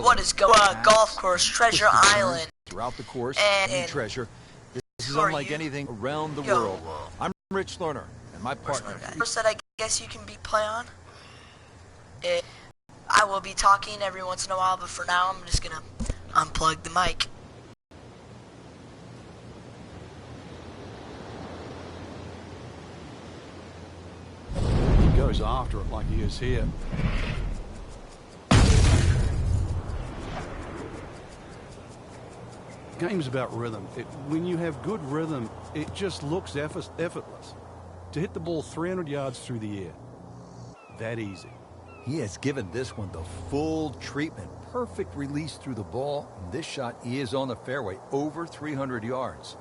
What is going on? Golf course, Treasure Island. Throughout the course, and treasure. This is unlike anything around the world. I'm Rich Lerner, and my partner. Course that I guess you can be play on. I will be talking every once in a while, but for now I'm just gonna unplug the mic. He goes after it like he is here. Game's about rhythm. When you have good rhythm, it just looks effortless. To hit the ball 300 yards through the air, that easy. He has given this one the full treatment. Perfect release through the ball. This shot is on the fairway, over 300 yards.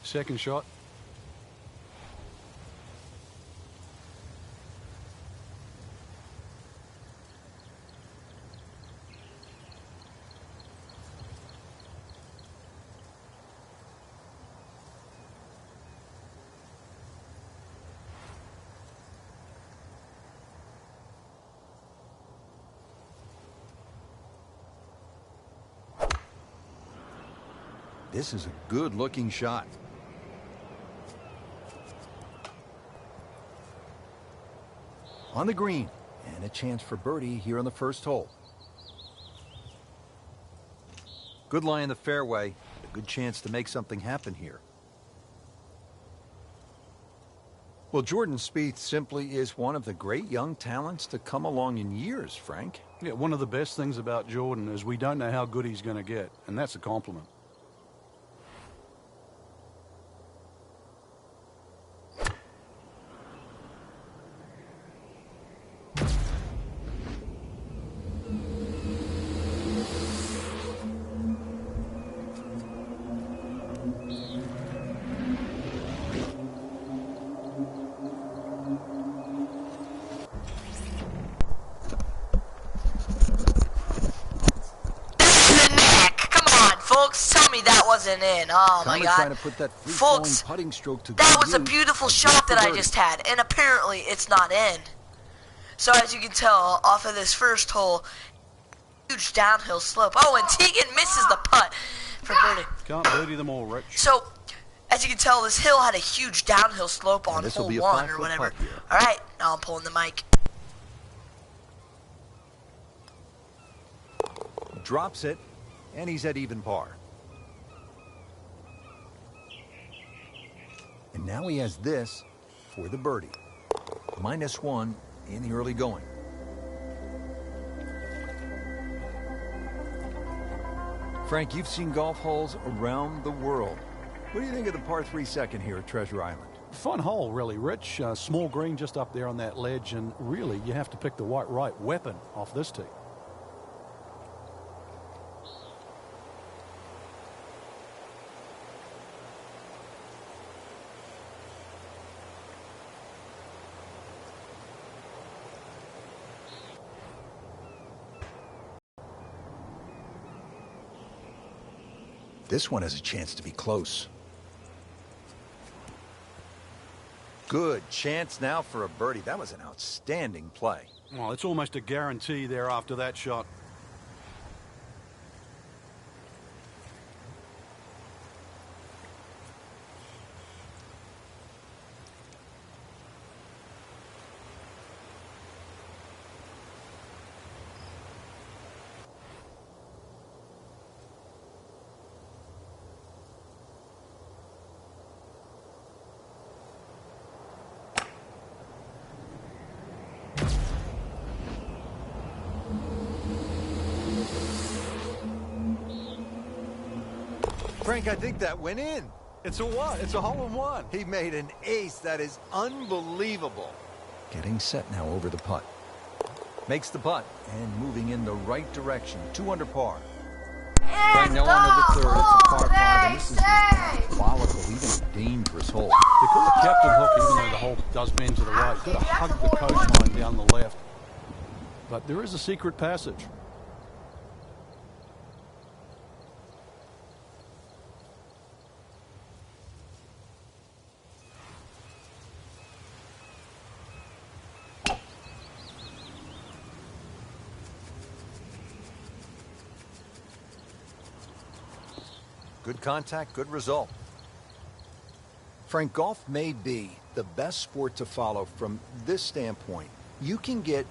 Second shot. This is a good-looking shot. On the green, and a chance for birdie here on the first hole. Good lie in the fairway, a good chance to make something happen here. Well, Jordan Spieth simply is one of the great young talents to come along in years, Frank. Yeah, one of the best things about Jordan is we don't know how good he's going to get, and that's a compliment. Folks, tell me that wasn't in. Oh my God. Trying to put that folks, putting stroke to that was a beautiful shot that I just had, and apparently it's not in. So as you can tell, off of this first hole, huge downhill slope. Oh, and Tegan misses the putt for birdie. Can't birdie them all, Rich. So, as you can tell, this hill had a huge downhill slope on hole 1 or whatever. All right, now I'm pulling the mic. Drops it, and he's at even par. And now he has this for the birdie. -1 in the early going. Frank, you've seen golf holes around the world. What do you think of the par 3 second here at Treasure Island? Fun hole, really, Rich. Small green just up there on that ledge, and really, you have to pick the right weapon off this tee. This one has a chance to be close. Good chance now for a birdie. That was an outstanding play. Well, it's almost a guarantee there after that shot. Frank, I think that went in. It's a what? It's a hole-in-one. He made an ace. That is unbelievable. Getting set now over the putt. Makes the putt and moving in the right direction. 2 under par. Right now on to the third. It's a par 5, and this is diabolical, even a dangerous hole. They call it captain hook, even though the hole does bend to the right. You've got to hug the coastline down the left. But there is a secret passage. Good contact, good result. Frank, golf may be the best sport to follow from this standpoint. You can get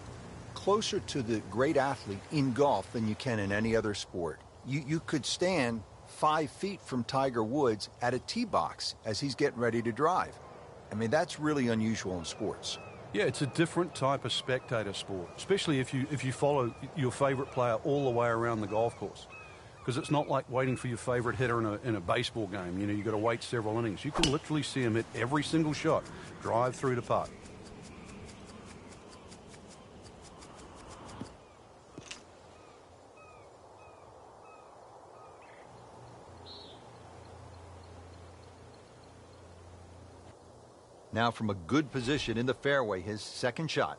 closer to the great athlete in golf than you can in any other sport. You could stand 5 feet from Tiger Woods at a tee box as he's getting ready to drive. I mean, that's really unusual in sports. Yeah, it's a different type of spectator sport, especially if you follow your favorite player all the way around the golf course. Because it's not like waiting for your favorite hitter in a baseball game. You know, you've got to wait several innings. You can literally see him hit every single shot, drive through to putt. Now from a good position in the fairway, his second shot.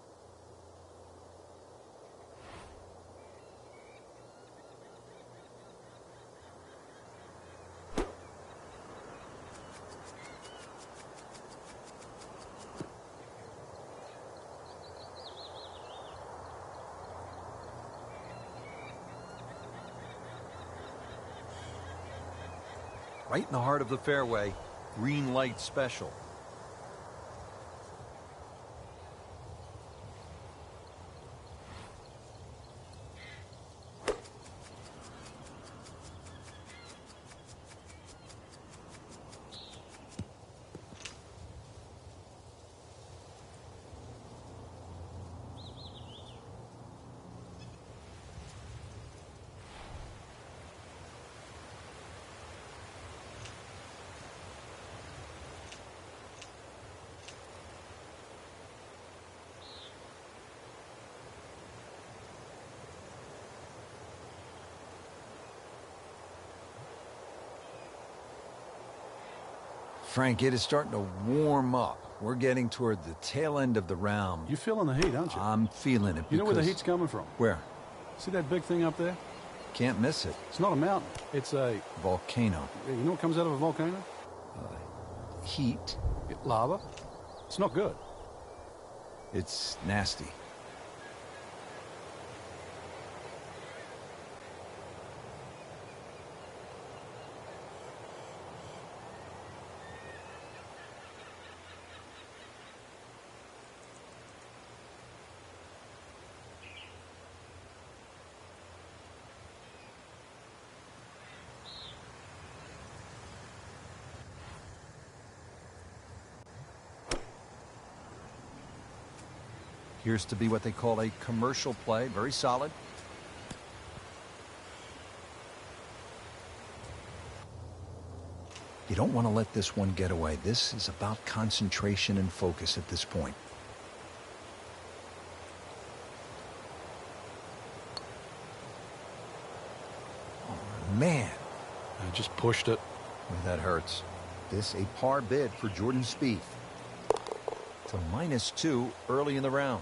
Right in the heart of the fairway, green light special. Frank, it is starting to warm up. We're getting toward the tail end of the round. You're feeling the heat, aren't you? I'm feeling it. You know where the heat's coming from? Where? See that big thing up there? Can't miss it. It's not a mountain. It's a... volcano. You know what comes out of a volcano? Heat. Lava. It's not good. It's nasty. Appears to be what they call a commercial play. Very solid. You don't want to let this one get away. This is about concentration and focus at this point. Oh, man. I just pushed it. Well, that hurts. This a par bid for Jordan Spieth. To -2 early in the round.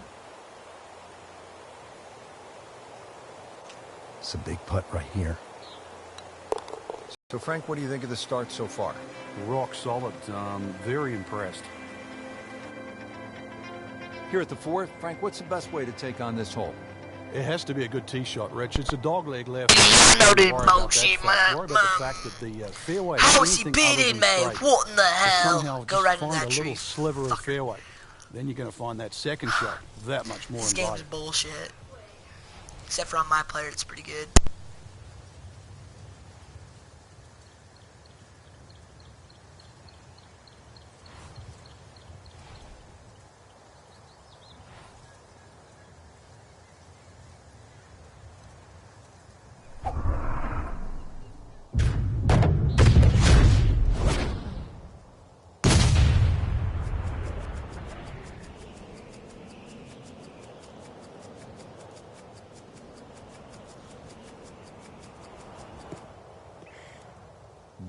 It's a big putt right here. So, Frank, what do you think of the start so far? Rock solid. Very impressed. Here at the fourth, Frank, what's the best way to take on this hole? It has to be a good tee shot, Rich. It's a dog leg left. No, Worry dude, about that bullshit, fact. man. Worry about the fact that the fairway. How is he anything other beating than me? straight. What in the But hell? somehow Go just right in find that a tree. little sliver of fairway. Then you're going to find that second shot that much more This game's inviting. bullshit. Except for on my player, it's pretty good.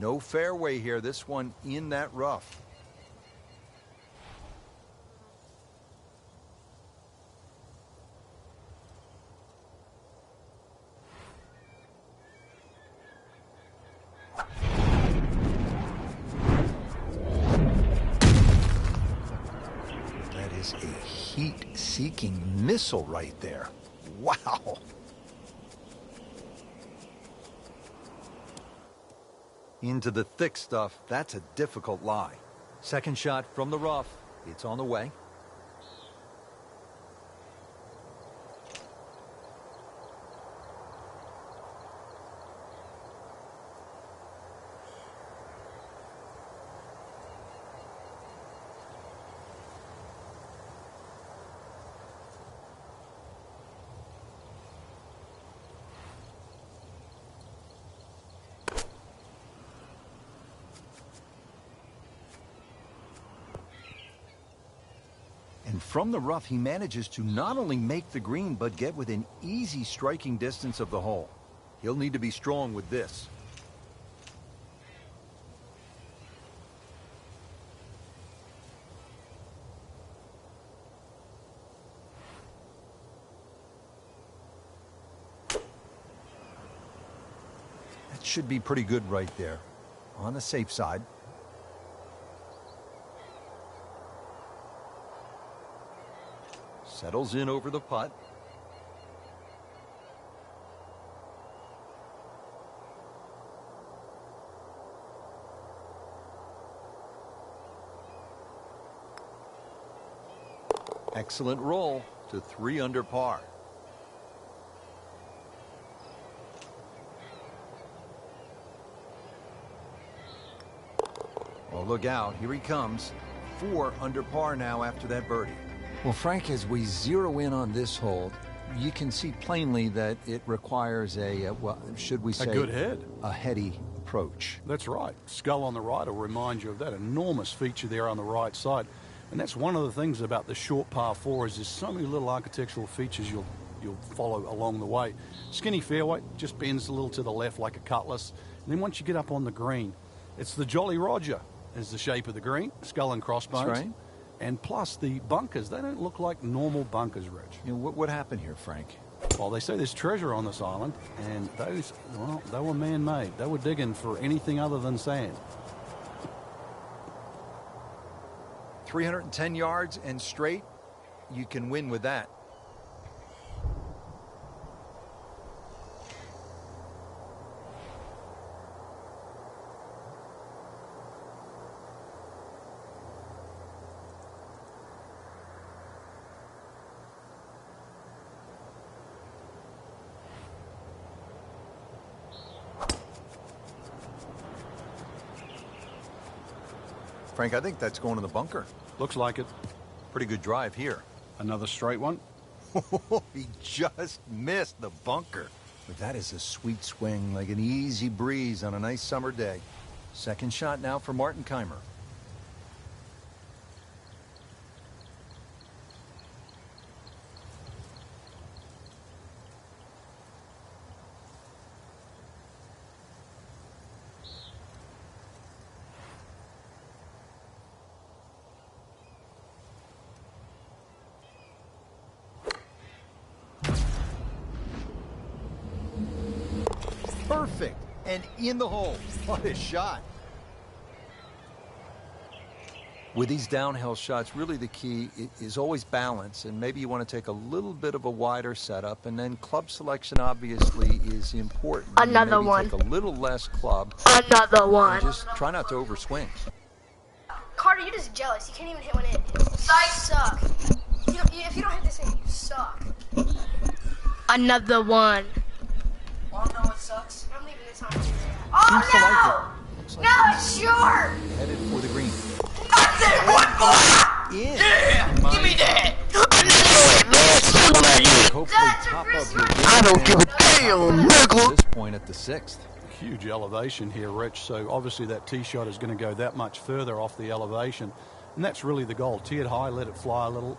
No fairway here. This one in that rough. That is a heat-seeking missile right there. Wow. Into the thick stuff. That's a difficult lie. Second shot from the rough. It's on the way. And from the rough, he manages to not only make the green, but get within easy striking distance of the hole. He'll need to be strong with this. That should be pretty good right there. On the safe side. Settles in over the putt. Excellent roll to 3 under par. Oh, look out. Here he comes. 4 under par now after that birdie. Well, Frank, as we zero in on this hole, you can see plainly that it requires well, should we say, a good head, a heady approach. That's right. Skull on the right will remind you of that enormous feature there on the right side. And that's one of the things about the short par 4 is there's so many little architectural features you'll follow along the way. Skinny fairway, just bends a little to the left like a cutlass. And then once you get up on the green, it's the Jolly Roger is the shape of the green, skull and crossbones. That's right. And plus the bunkers, they don't look like normal bunkers, Rich. You know, what happened here, Frank? Well, they say there's treasure on this island, and those, well, they were man-made. They were digging for anything other than sand. 310 yards and straight, you can win with that. Frank, I think that's going in the bunker. Looks like it. Pretty good drive here. Another straight one. He just missed the bunker. But that is a sweet swing, like an easy breeze on a nice summer day. Second shot now for Martin Keimer. Perfect, and in the hole. What a shot. With these downhill shots, really the key is always balance, and maybe you want to take a little bit of a wider setup, and then club selection obviously is important. Another maybe one. Take a little less club. Another one. And just try not to overswing. Carter, you're just jealous. You can't even hit one in. You suck. If you don't hit this in, you suck. Another one. Well, no, it sucks. I'm leaving this on. Oh, Seems to like it. Looks no! like No, he's it's short! headed for the green. That's it! One more! In. Yeah! Give me that! Hopefully top of your I don't give a damn, nigga! At this point at the 6th. Huge elevation here, Rich, so obviously that tee shot is going to go that much further off the elevation, and that's really the goal. Tee it high, let it fly a little,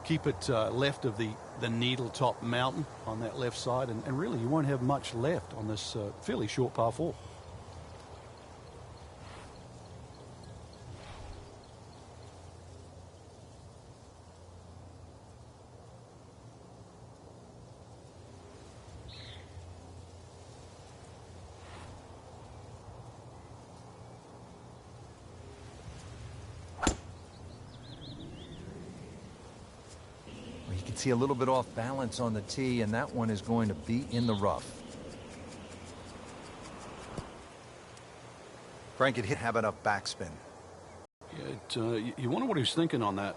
keep it left of the needle top mountain on that left side, and really you won't have much left on this fairly short par 4. can see a little bit off balance on the tee, and that one is going to be in the rough. Frank, it have enough backspin. Yeah, you wonder what he's thinking on that.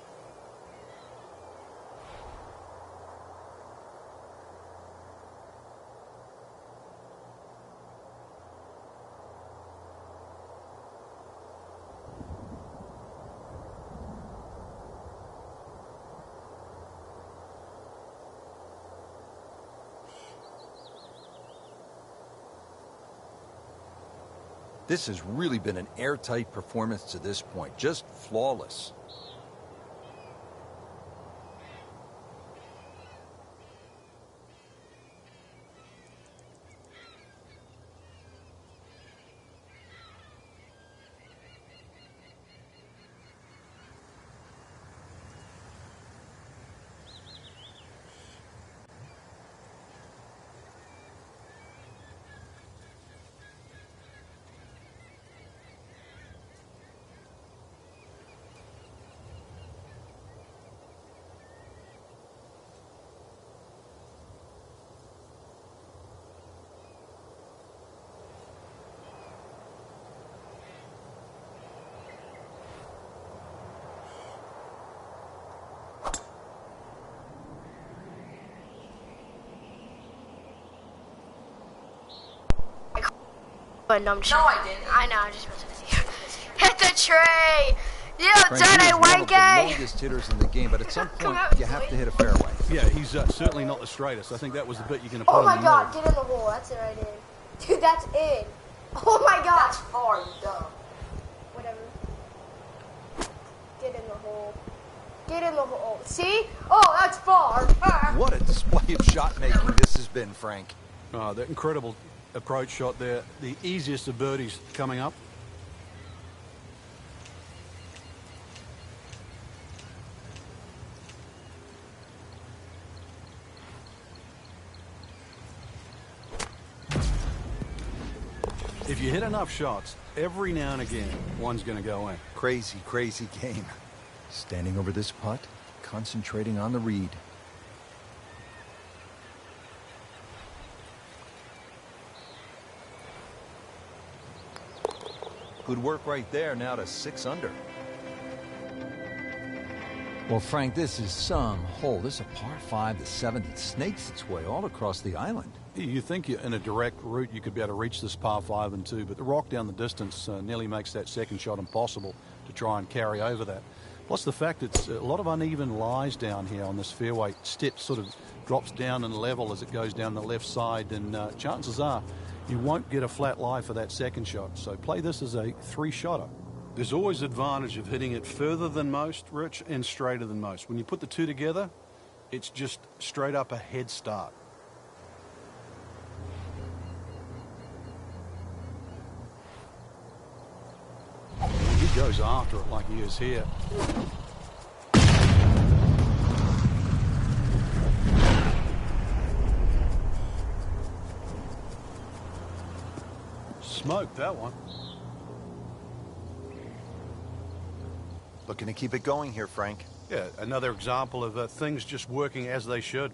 This has really been an airtight performance to this point, just flawless. But no, I'm just No, I didn't. I know, I'm just messing with you. Hit the tree! You Frank, done he it, is one of the Wanky! longest hitters in the game, but at some Come point out, you have boy. to hit a fairway. Yeah, he's certainly not the straightest. I think that was the bit you're going to put Oh in my the god, middle. get in the hole. That's it right in. Dude, that's in. Oh my god. That's far, you dumb. Whatever. Get in the hole. Get in the hole. See? Oh, that's far. What a display of shot making this has been, Frank. Oh, that incredible approach shot there. The easiest of birdies coming up. If you hit enough shots, every now and again, one's going to go in. Crazy, crazy game. Standing over this putt, concentrating on the read. Good work right there, now to 6 under. Well, Frank, this is some hole. This is a par 5, the 7th. It snakes its way all across the island. You think in a direct route you could be able to reach this par 5 and 2, but the rock down the distance nearly makes that second shot impossible to try and carry over that. Plus the fact it's a lot of uneven lies down here on this fairway. Step sort of drops down in level as it goes down the left side, and chances are you won't get a flat lie for that second shot. So play this as a 3-shotter. There's always advantage of hitting it further than most, Rich, and straighter than most. When you put the two together, it's just straight up a head start. He goes after it like he is here. Smoked that one. Looking to keep it going here, Frank. Yeah, another example of things just working as they should.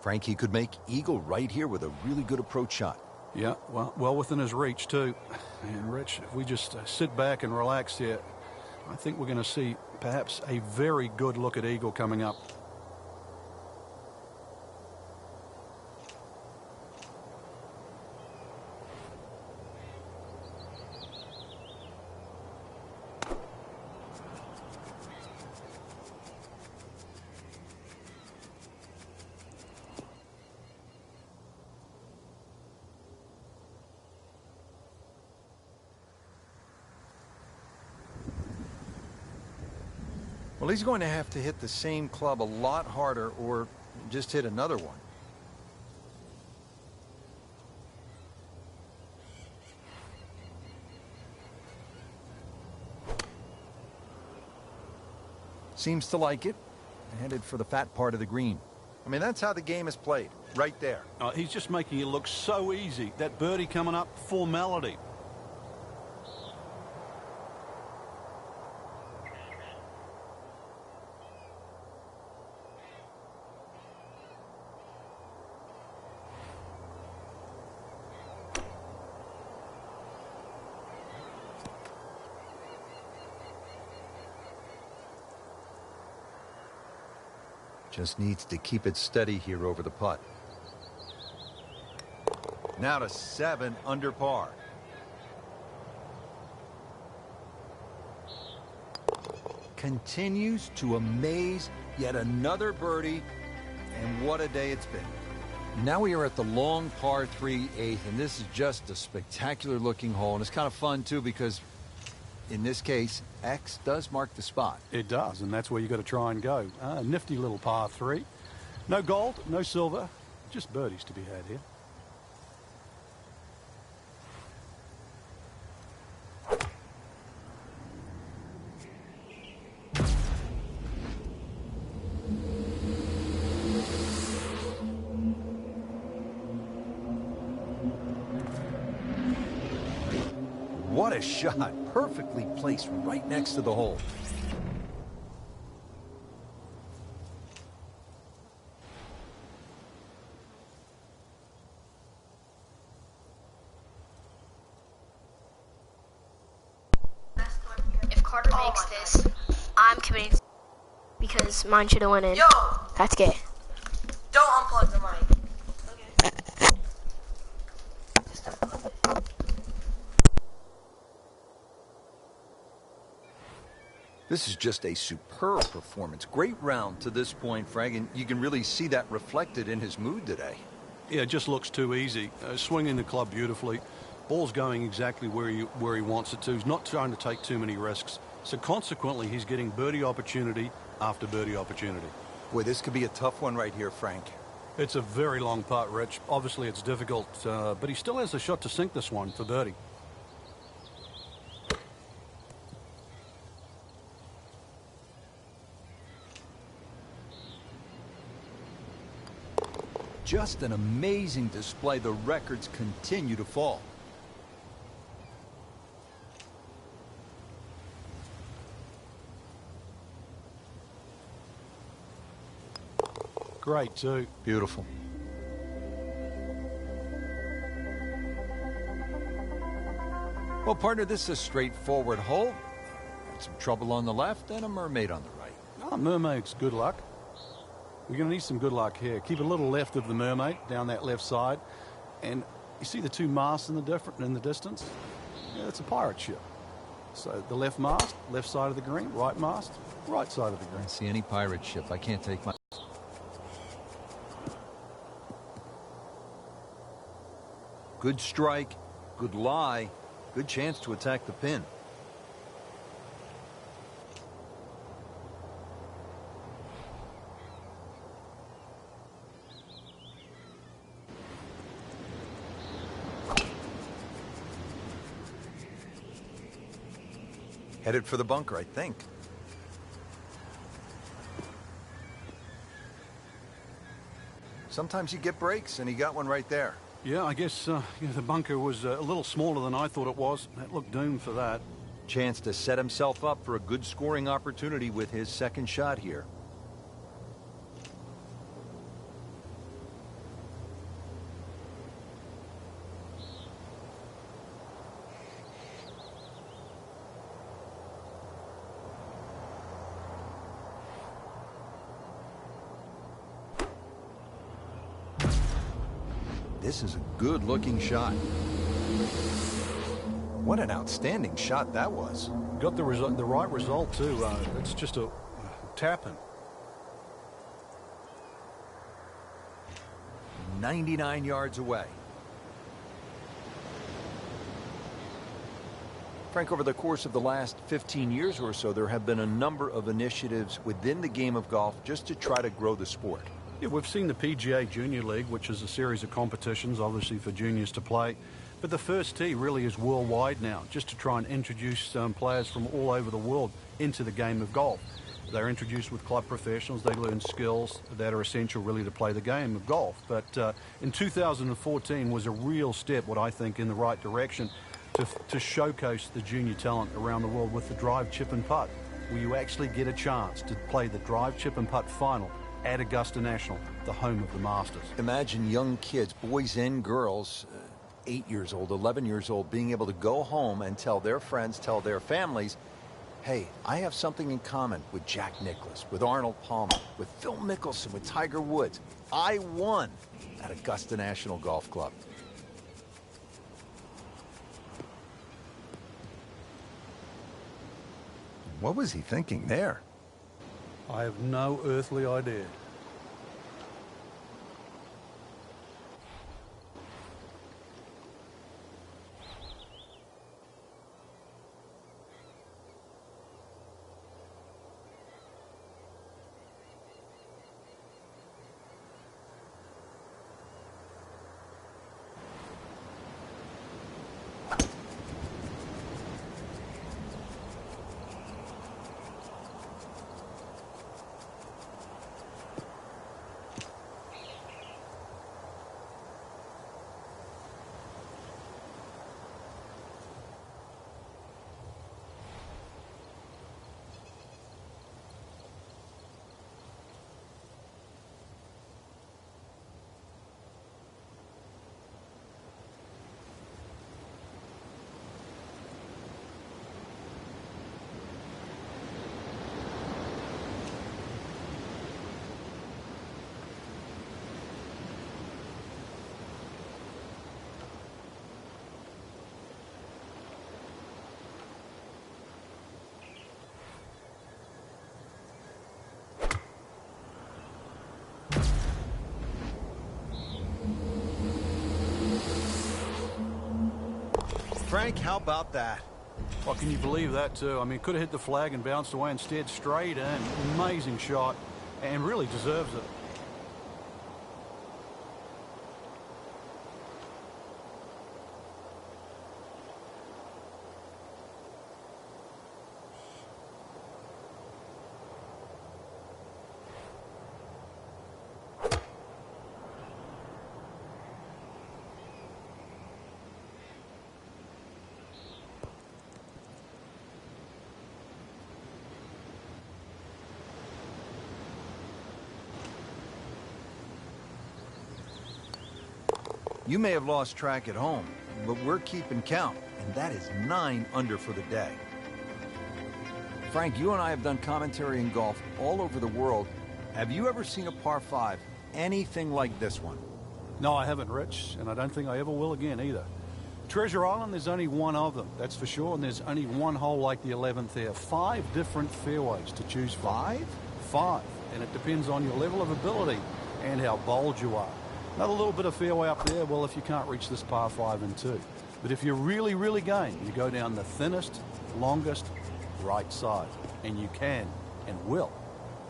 Frank, he could make eagle right here with a really good approach shot. Yeah, well within his reach, too. And, Rich, if we just sit back and relax here, I think we're going to see perhaps a very good look at eagle coming up. Well, he's going to have to hit the same club a lot harder or just hit another one. Seems to like it. Headed for the fat part of the green. I mean, that's how the game is played, right there. He's just making it look so easy. That birdie coming up, formality. Just needs to keep it steady here over the putt. Now to 7 under par. Continues to amaze. Yet another birdie. And what a day it's been. Now we are at the long par 3 8th, and this is just a spectacular looking hole. And it's kind of fun too because in this case, X does mark the spot. It does, and that's where you got to try and go. Nifty little par 3. No gold, no silver, just birdies to be had here. What a shot. Perfectly placed right next to the hole. If Carter makes this, I'm committing because mine should have went in. Yo! That's gay. Don't unplug the mic. Okay. Just unplug it. This is just a superb performance. Great round to this point, Frank, and you can really see that reflected in his mood today. Yeah, it just looks too easy. Swinging the club beautifully. Ball's going exactly where he wants it to. He's not trying to take too many risks. So consequently, he's getting birdie opportunity after birdie opportunity. Boy, this could be a tough one right here, Frank. It's a very long putt, Rich. Obviously, it's difficult, but he still has a shot to sink this one for birdie. Just an amazing display. The records continue to fall. Great, too. Beautiful. Well, partner, this is a straightforward hole. Got some trouble on the left and a mermaid on the right. Oh, mermaid's good luck. We're going to need some good luck here. Keep a little left of the mermaid, down that left side. And you see the two masts in the distance? Yeah, it's a pirate ship. So the left mast, left side of the green, right mast, right side of the I green. don't see any pirate ship. I can't take my... Good strike, good lie, good chance to attack the pin. Headed for the bunker, I think. Sometimes you get breaks, and he got one right there. Yeah, I guess the bunker was a little smaller than I thought it was. That looked doomed for that. Chance to set himself up for a good scoring opportunity with his second shot here. This is a good-looking shot. What an outstanding shot that was. Got the right result, too. It's just a tap-in. 99 yards away. Frank, over the course of the last 15 years or so, there have been a number of initiatives within the game of golf just to try to grow the sport. Yeah, we've seen the PGA Junior League, which is a series of competitions, obviously for juniors to play. But the first tee really is worldwide now, just to try and introduce players from all over the world into the game of golf. They're introduced with club professionals. They learn skills that are essential really to play the game of golf. But in 2014 was a real step, what I think, in the right direction to showcase the junior talent around the world with the drive, chip and putt, where you actually get a chance to play the drive, chip and putt final at Augusta National, the home of the Masters. Imagine young kids, boys and girls, 8 years old, 11 years old, being able to go home and tell their friends, tell their families, hey, I have something in common with Jack Nicklaus, with Arnold Palmer, with Phil Mickelson, with Tiger Woods. I won at Augusta National Golf Club. What was he thinking there? I have no earthly idea. Frank, how about that? Well, can you believe that, too? I mean, could have hit the flag and bounced away instead, straight in. Amazing shot, and really deserves it. You may have lost track at home, but we're keeping count, and that is 9 under for the day. Frank, you and I have done commentary in golf all over the world. Have you ever seen a par 5 anything like this one? No, I haven't, Rich, and I don't think I ever will again either. Treasure Island, there's only one of them, that's for sure, and there's only one hole like the 11th there. 5 different fairways to choose from. 5? 5, and it depends on your level of ability and how bold you are. Another little bit of fairway up there, well, if you can't reach this par 5 and 2. But if you're really, really game, you go down the thinnest, longest right side, and you can and will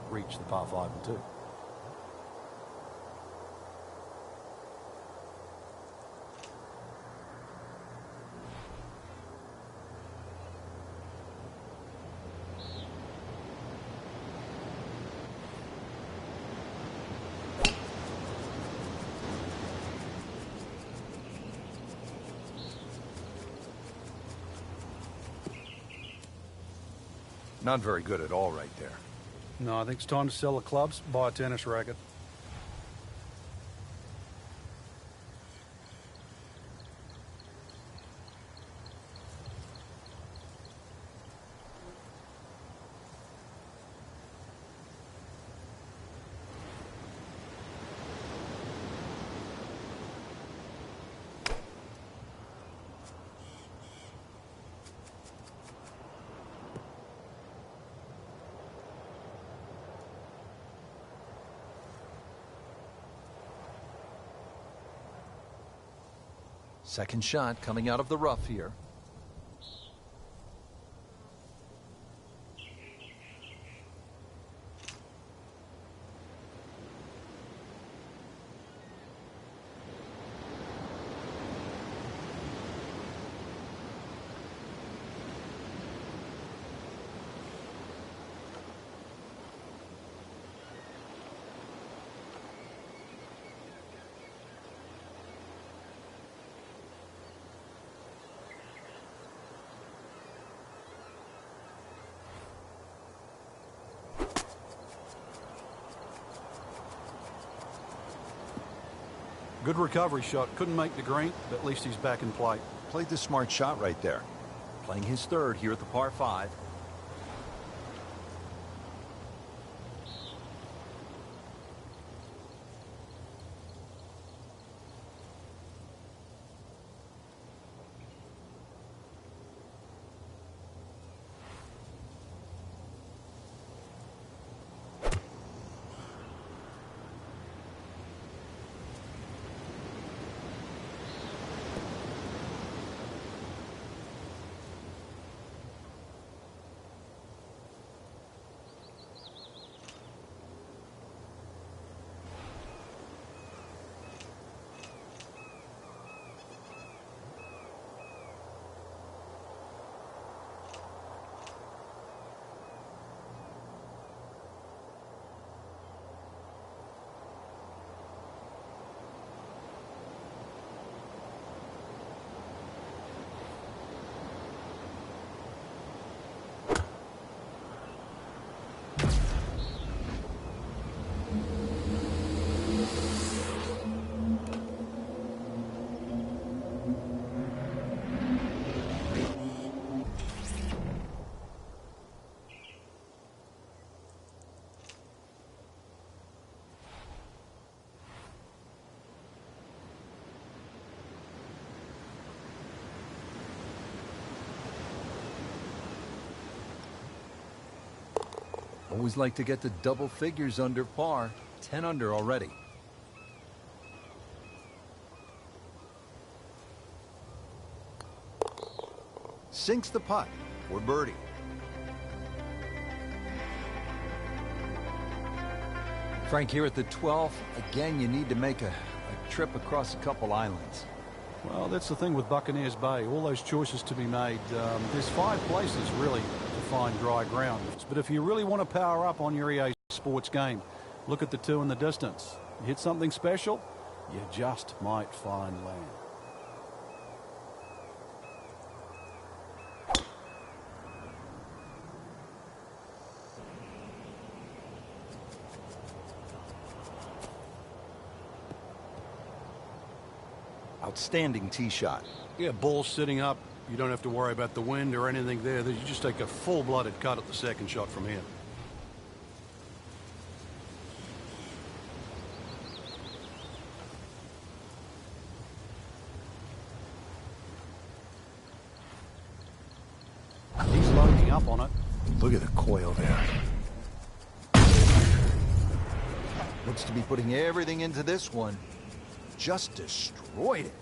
reach the par 5 and 2. Not very good at all right there. No, I think it's time to sell the clubs, buy a tennis racket. Second shot coming out of the rough here. Good recovery shot. Couldn't make the green, but at least he's back in play. Played the smart shot right there. Playing his third here at the par 5. Always like to get the double figures under par. 10 under already. Sinks the putt for birdie. Frank, here at the 12th, again, you need to make a trip across a couple islands. Well, that's the thing with Buccaneers Bay. All those choices to be made. There's 5 places, really, to find dry ground. But if you really want to power up on your EA Sports game, look at the 2 in the distance. You hit something special, you just might find land. Outstanding tee shot. Yeah, ball sitting up. You don't have to worry about the wind or anything there. You just take a full-blooded cut at the second shot from here. He's loading up on it. Look at the coil there. Looks to be putting everything into this one. Just destroyed it.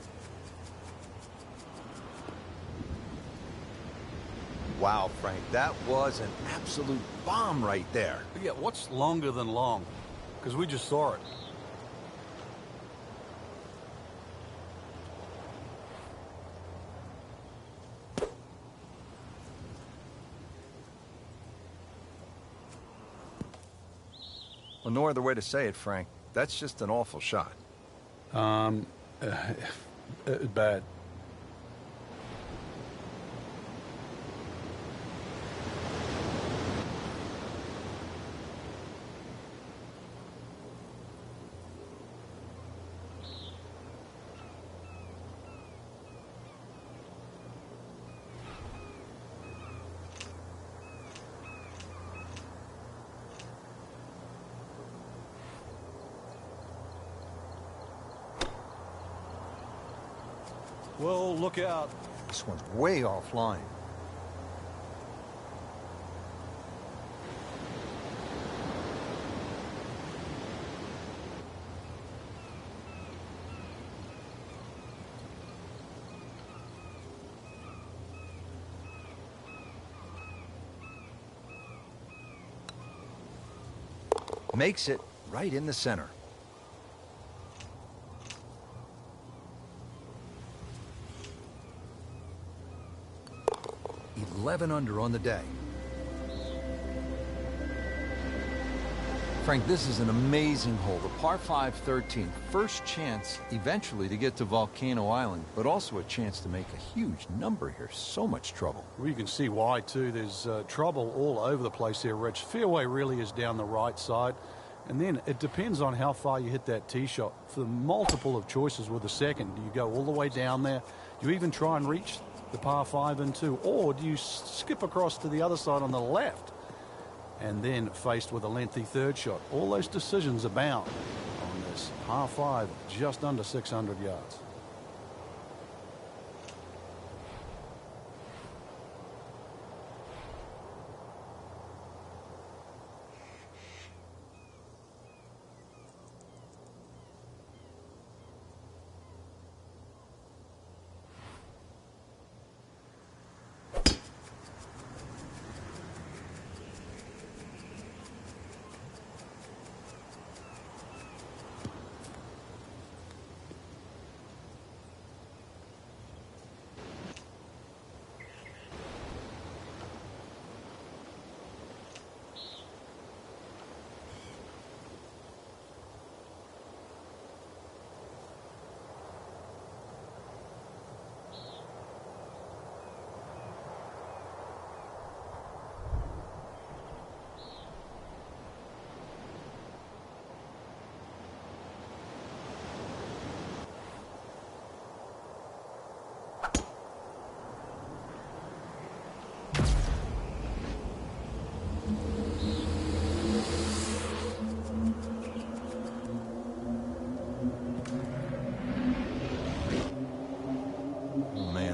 Wow, Frank, that was an absolute bomb right there. Yeah, what's longer than long? Because we just saw it. Well, no other way to say it, Frank. That's just an awful shot. Bad. Well, look out. This one's way offline. Makes it right in the center. $11 under on the day. Frank, this is an amazing hole. The par 5 13. First chance eventually to get to Volcano Island, but also a chance to make a huge number here. So much trouble. Well, you can see why, too. There's trouble all over the place here, Rich. Fairway really is down the right side, And then it depends on how far you hit that tee shot. For the multiple of choices with the second, do you go all the way down there? Do you even try and reach the par 5 and 2? Or do you skip across to the other side on the left? And then faced with a lengthy third shot. All those decisions abound on this par 5, just under 600 yards.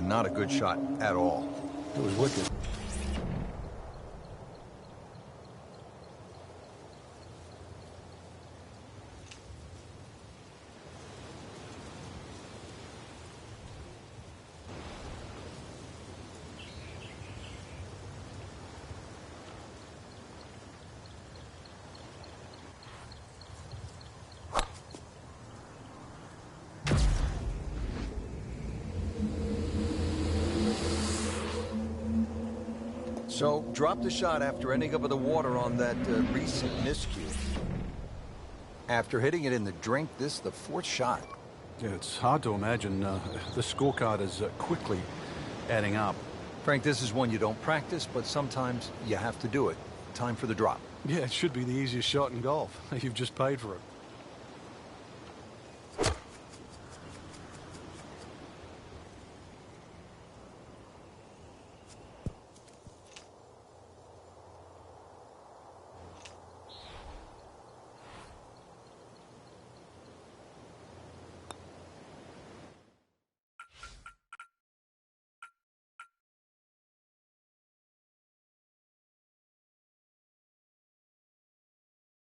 Not a good shot at all. It was wicked. So, drop the shot after ending up in the water on that recent miscue. After hitting it in the drink, this is the 4th shot. Yeah, it's hard to imagine the scorecard is quickly adding up. Frank, this is one you don't practice, but sometimes you have to do it. Time for the drop. Yeah, it should be the easiest shot in golf. You've just paid for it.